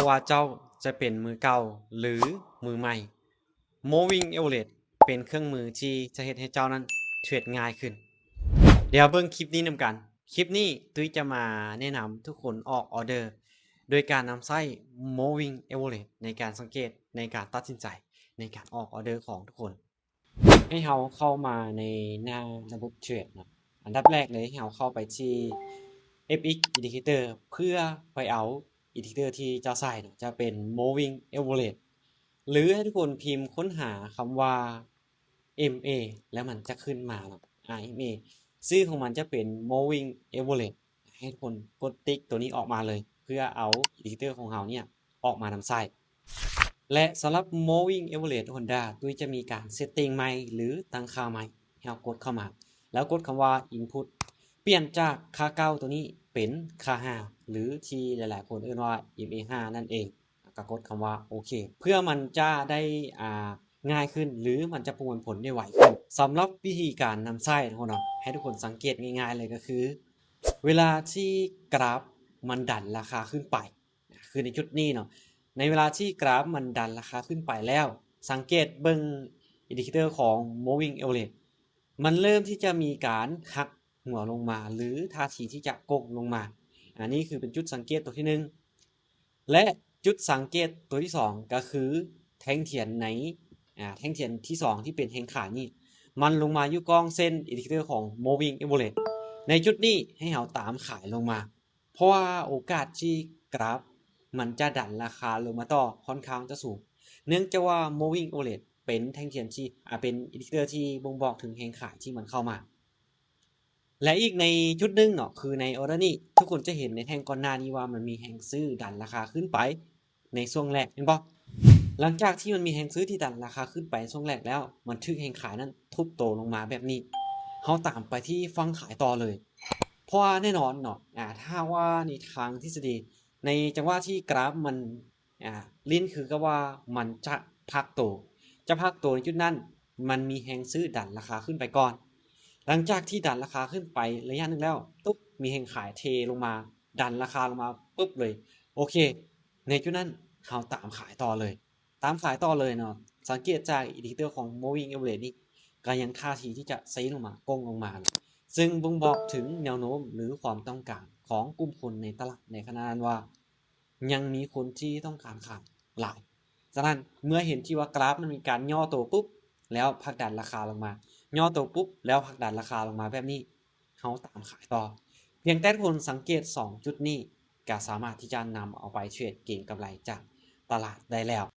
ราะว่าเจ้าจะเป็นมือเก่าหรือมือใหม่ Moving Average เป็นเครื่องมือที่จะเฮ็ดให้เจ้านั้นเทรดง่ายขึ้นเดี๋ยวเบิ่งคลิปนี้นำกันคลิปนี้ตุ้ยจะมาแนะนำทุกคนออกออเดอร์โดยการนำไส้ Moving Average ในการสังเกตในการตัดสินใจในการออกออเดอร์ของทุกคนให้เราเข้ามาในหน้าระบบเทรดนะอันดับแรกเลยให้เราเข้าไปที่ FX Indicator เพื่อไปเอาอินดิเคเตอร์ที่เจ้าใส่จะเป็น moving average หรือให้ทุกคนพิมพ์ค้นหาคำว่า MA แล้วมันจะขึ้นมาเนาะ MA ชื่อของมันจะเป็น moving average ให้ทุกคนกดติ๊กตัวนี้ออกมาเลยเพื่อเอาอินดิเคเตอร์ของเราเนี่ยออกมานำใส่และสำหรับ moving average Honda ด้วยจะมีการเซตติ้งใหม่หรือตั้งค่าใหม่ให้เรากดเข้ามาแล้วกดคำว่า input เปลี่ยนจากค่าเก่าตัวนี้เป็นค่า5หรือที่หลายๆคนเรียกว่า MA5 นั่นเองก็กดคำว่าโอเคเพื่อมันจะได้ง่ายขึ้นหรือมันจะประมวลผลได้ไวขึ้นสำหรับวิธีการนำไส้ทุกคนให้ทุกคนสังเกตง่ายๆเลยก็คือเวลาที่กราฟมันดันราคาขึ้นไปคือในจุดนี้เนาะในเวลาที่กราฟมันดันราคาขึ้นไปแล้วสังเกตเบิ่งอินดิเคเตอร์ของ moving average มันเริ่มที่จะมีการหักหัวลงมาหรือท่าทีที่จะโกงลงมาอันนี้คือเป็นจุดสังเกตตัวที่1และจุดสังเกตตัวที่2ก็คือแท่งเทียนในแท่งเทียนที่2ที่เป็นแท่งขายนี่มันลงมาอยู่กองเส้นอินดิเคเตอร์ของ moving average ในจุดนี้ให้เราตามขายลงมาเพราะว่าโอกาสที่กราฟมันจะดันราคาลงมาต่อค่อนข้างจะสูงเนื่องจากว่า moving average เป็นแท่งเทียนที่เป็นอินดิเคเตอร์ที่บ่งบอกถึงแท่งขายที่มันเข้ามาและอีกในชุดนึงเนาะคือในออเดอร์นี้ทุกคนจะเห็นในแท่งก่อนหน้านี้ว่ามันมีแท่งซื้อดันราคาขึ้นไปในช่วงแรกเห็นปะหลังจากที่มันมีแท่งซื้อที่ดันราคาขึ้นไปช่วงแรกแล้วมันถึกแท่งขายนั้นทุบโตลงมาแบบนี้เขาตามไปที่ฟังขายต่อเลยเพราะว่าแน่นอนเนาะถ้าว่าในทางทฤษฎีในจังหวะที่กราฟมันลิ้นคือก็ว่ามันจะพักโตในจุดนั้นมันมีแท่งซื้อดันราคาขึ้นไปก่อนหลังจากที่ดันราคาขึ้นไประยะนึงแล้วตุ๊บมีแห่งขายเทลงมาดันราคาลงมาปุ๊บเลยโอเคในจุดนั้นเขาตามขายต่อเลยเนาะสังเกตจากอินดิเคเตอร์ของ moving average นี่ก็ยังท่าทีที่จะเซลงมาโกงลงมาซึ่งบ่งบอกถึงแนวโน้มหรือความต้องการของกลุ่มคนในตลาดในขณะนั้นว่ายังมีคนที่ต้องการขายหลายฉะนั้นเมื่อเห็นที่ว่ากราฟมันมีการย่อตัวปุ๊บแล้วผลักดันราคาลงมาย่อตัวปุ๊บแล้วผลักดันราคาลงมาแบบนี้เขาตามขายต่อเพียงแต่ทุกคนสังเกต2จุดนี้ก็สามารถที่จะนำเอาไปเทรดเก็งกำไรจากตลาดได้แล้ว